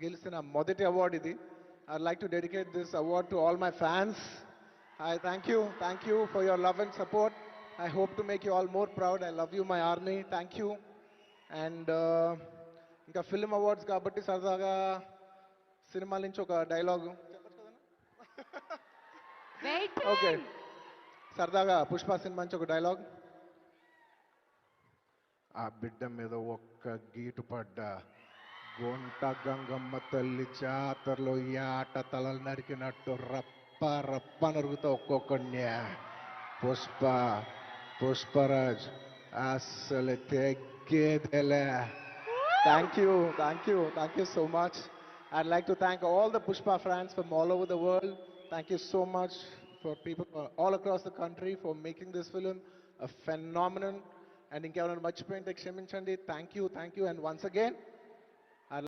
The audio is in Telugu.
గెలిచిన మొదటి అవార్డు ఇది. I'd like to dedicate this award to all my fans. I thank you for your love and support. I hope to make you all more proud. I love you, my army. Thank you. And ఇంకా ఫిల్మ్ అవార్డ్స్ కాబట్టి సరదాగా సినిమాల నుంచి ఒక డైలాగ్ ఓకే, సరదాగా పుష్ప సినిమా నుంచి ఒక డైలాగ్. ఆ బిడ్డ మీద ఒక్క గీటు పడ్డా గుంట గంగమ్మ తల్లి జాతరలో ఈ ఆట తలలు నరికినట్టు రప్ప రప్ప నరుగుతా ఒక్కొక్కడిని. పుష్ప పుష్పరాజ్ అసలు తెగ్గేదేలే. Thank you so much. I'd like to thank all the Pushpa fans from all over the world. Thank you so much for people all across the country for making this film a phenomenon. And ఇంకెవరైనా మర్చిపోయింటే క్షమించండి. Thank you. And once again,